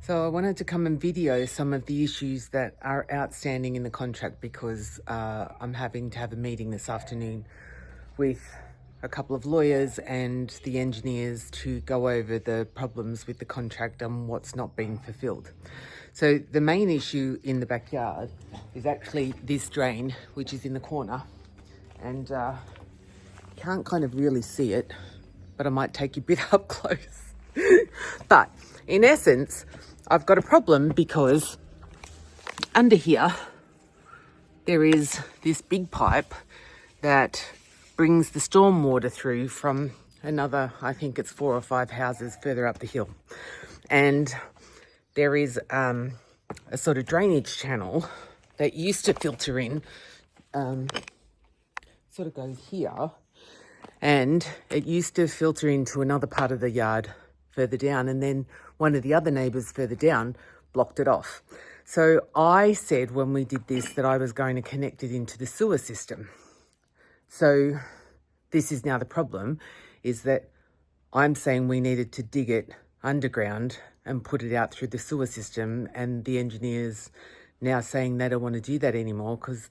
So I wanted to come and video some of the issues that are outstanding in the contract because I'm having to have a meeting this afternoon with a couple of lawyers and the engineers to go over the problems with the contract and what's not been fulfilled. So the main issue in the backyard is actually this drain, which is in the corner, and can't kind of really see it, but I might take you a bit up close. But in essence, I've got a problem because under here, there is this big pipe that brings the storm water through from another, I think it's 4 or 5 houses further up the hill. And there is a sort of drainage channel that used to filter in, sort of goes here, and it used to filter into another part of the yard further down, and then one of the other neighbours further down blocked it off. So I said when we did this that I was going to connect it into the sewer system. So this is now the problem, is that I'm saying we needed to dig it underground and put it out through the sewer system, and the engineers now saying they don't want to do that anymore because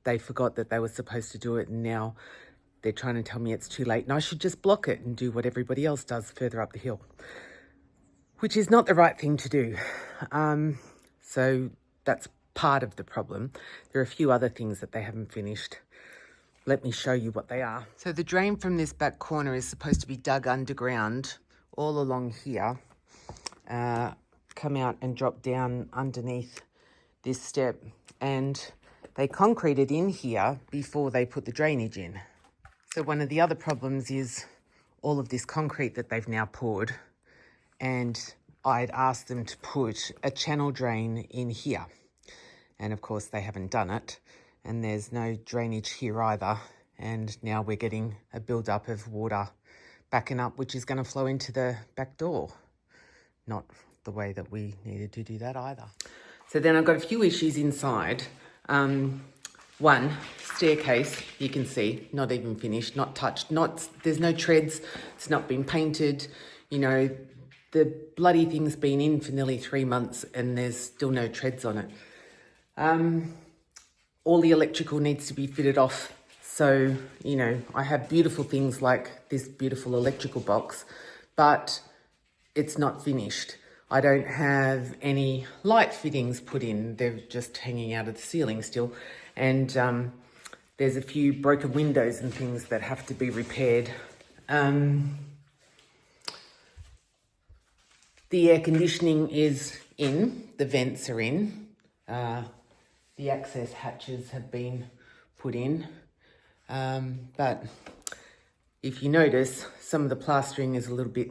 they forgot that they were supposed to do it, and now they're trying to tell me it's too late and I should just block it and do what everybody else does further up the hill, which is not the right thing to do. So that's part of the problem. There are a few other things that they haven't finished. Let me show you what they are. So the drain from this back corner is supposed to be dug underground all along here, come out and drop down underneath this step, and they concreted in here before they put the drainage in. So one of the other problems is all of this concrete that they've now poured, and I'd asked them to put a channel drain in here. And of course they haven't done it, and there's no drainage here either. And now we're getting a build-up of water backing up, which is going to flow into the back door. Not the way that we needed to do that either. So then I've got a few issues inside. One, staircase, you can see, not even finished, not touched, there's no treads, it's not been painted. You know, the bloody thing's been in for nearly 3 months and there's still no treads on it. All the electrical needs to be fitted off. So, you know, I have beautiful things like this beautiful electrical box, but it's not finished. I don't have any light fittings put in. They're just hanging out of the ceiling still. And there's a few broken windows and things that have to be repaired. The air conditioning is in, the vents are in. The access hatches have been put in. But if you notice, some of the plastering is a little bit,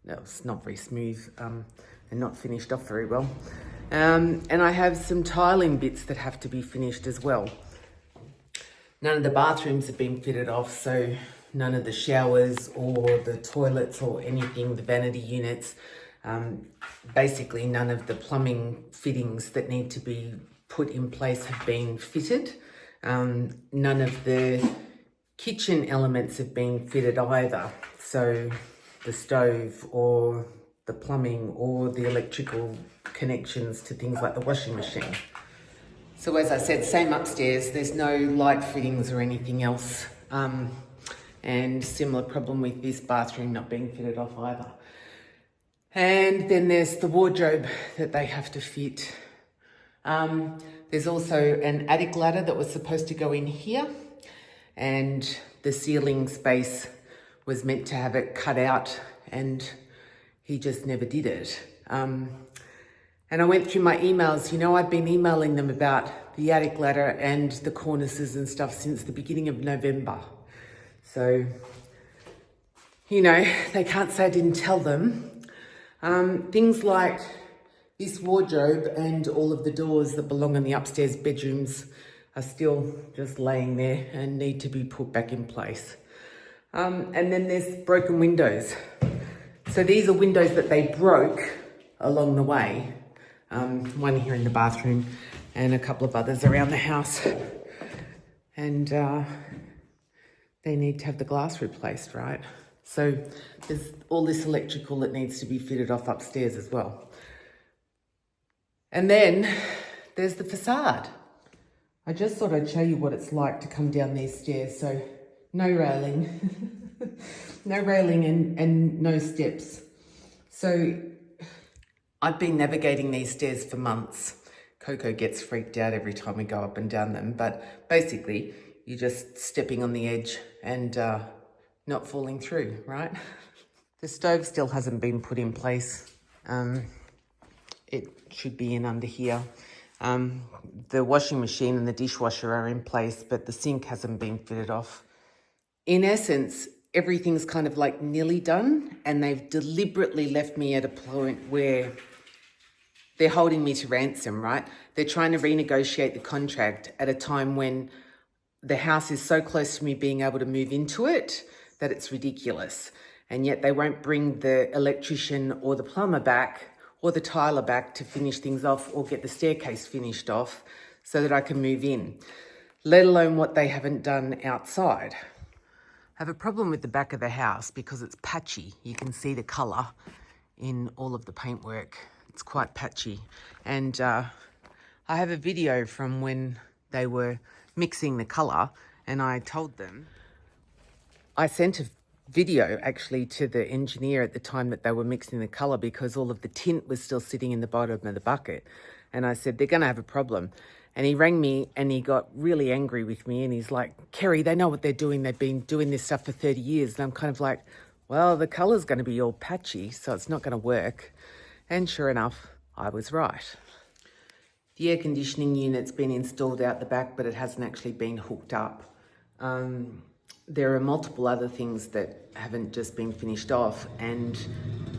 no, it's not very smooth and not finished off very well. And I have some tiling bits that have to be finished as well. None of the bathrooms have been fitted off, so none of the showers or the toilets or anything, the vanity units, basically none of the plumbing fittings that need to be put in place have been fitted. None of the kitchen elements have been fitted either. So the stove or the plumbing or the electrical connections to things like the washing machine. So as I said, same upstairs, there's no light fittings or anything else. And similar problem with this bathroom not being fitted off either. And then there's the wardrobe that they have to fit. There's also an attic ladder that was supposed to go in here, and the ceiling space was meant to have it cut out, and he just never did it. And I went through my emails. You know, I've been emailing them about the attic ladder and the cornices and stuff since the beginning of November. So, you know, they can't say I didn't tell them. Things like this wardrobe and all of the doors that belong in the upstairs bedrooms are still just laying there and need to be put back in place. And then there's broken windows. So these are windows that they broke along the way. One here in the bathroom and a couple of others around the house. And they need to have the glass replaced, right? So there's all this electrical that needs to be fitted off upstairs as well. And then there's the facade. I just thought I'd show you what it's like to come down these stairs. So no railing, no railing and no steps. So I've been navigating these stairs for months. Coco gets freaked out every time we go up and down them, but basically you're just stepping on the edge and not falling through, right? The stove still hasn't been put in place. It should be in under here. The washing machine and the dishwasher are in place, but the sink hasn't been fitted off. In essence, everything's kind of like nearly done, and they've deliberately left me at a point where they're holding me to ransom, right? They're trying to renegotiate the contract at a time when the house is so close to me being able to move into it that it's ridiculous. And yet they won't bring the electrician or the plumber back or the tiler back to finish things off or get the staircase finished off so that I can move in, let alone what they haven't done outside. I have a problem with the back of the house because it's patchy. You can see the colour in all of the paintwork. It's quite patchy. And I have a video from when they were mixing the colour, and I told them, I sent a video actually to the engineer at the time that they were mixing the colour because all of the tint was still sitting in the bottom of the bucket. And I said, they're going to have a problem. And he rang me and he got really angry with me and he's like, Kerry, they know what they're doing. They've been doing this stuff for 30 years. And I'm kind of like, well, the colour's going to be all patchy, so it's not going to work. And sure enough, I was right. The air conditioning unit's been installed out the back, but it hasn't actually been hooked up. There are multiple other things that haven't just been finished off. And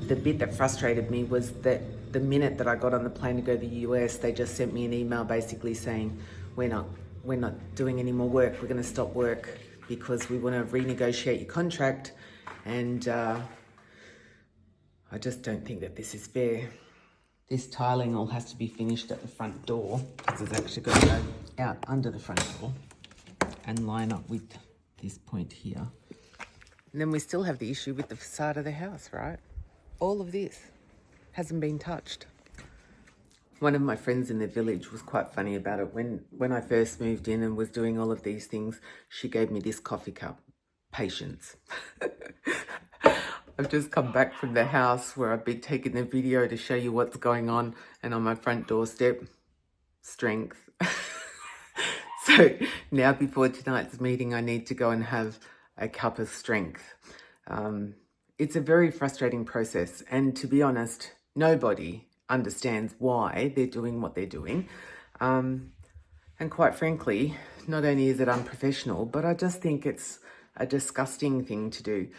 the bit that frustrated me was that the minute that I got on the plane to go to the US, they just sent me an email basically saying, we're not doing any more work. We're going to stop work because we want to renegotiate your contract. And I just don't think that this is fair. This tiling all has to be finished at the front door because it's actually got to go out under the front door and line up with this point here. And then we still have the issue with the facade of the house, right? All of this hasn't been touched. One of my friends in the village was quite funny about it. When I first moved in and was doing all of these things, she gave me this coffee cup. Patience. I've just come back from the house where I've been taking the video to show you what's going on, and on my front doorstep, strength. So now before tonight's meeting, I need to go and have a cup of strength. It's a very frustrating process, and to be honest, nobody understands why they're doing what they're doing. And quite frankly, not only is it unprofessional, but I just think it's a disgusting thing to do.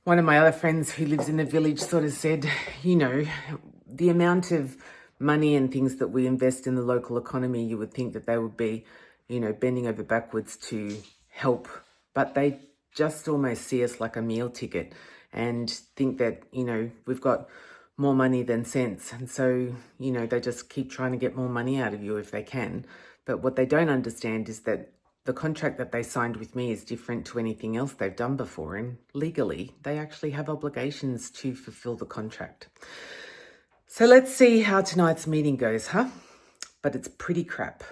One of my other friends who lives in the village sort of said, you know, the amount of money and things that we invest in the local economy, you would think that they would be, you know, bending over backwards to help, but they just almost see us like a meal ticket and think that, you know, we've got more money than sense. And so, you know, they just keep trying to get more money out of you if they can. But what they don't understand is that the contract that they signed with me is different to anything else they've done before. And legally, they actually have obligations to fulfill the contract. So let's see how tonight's meeting goes, huh? But it's pretty crap.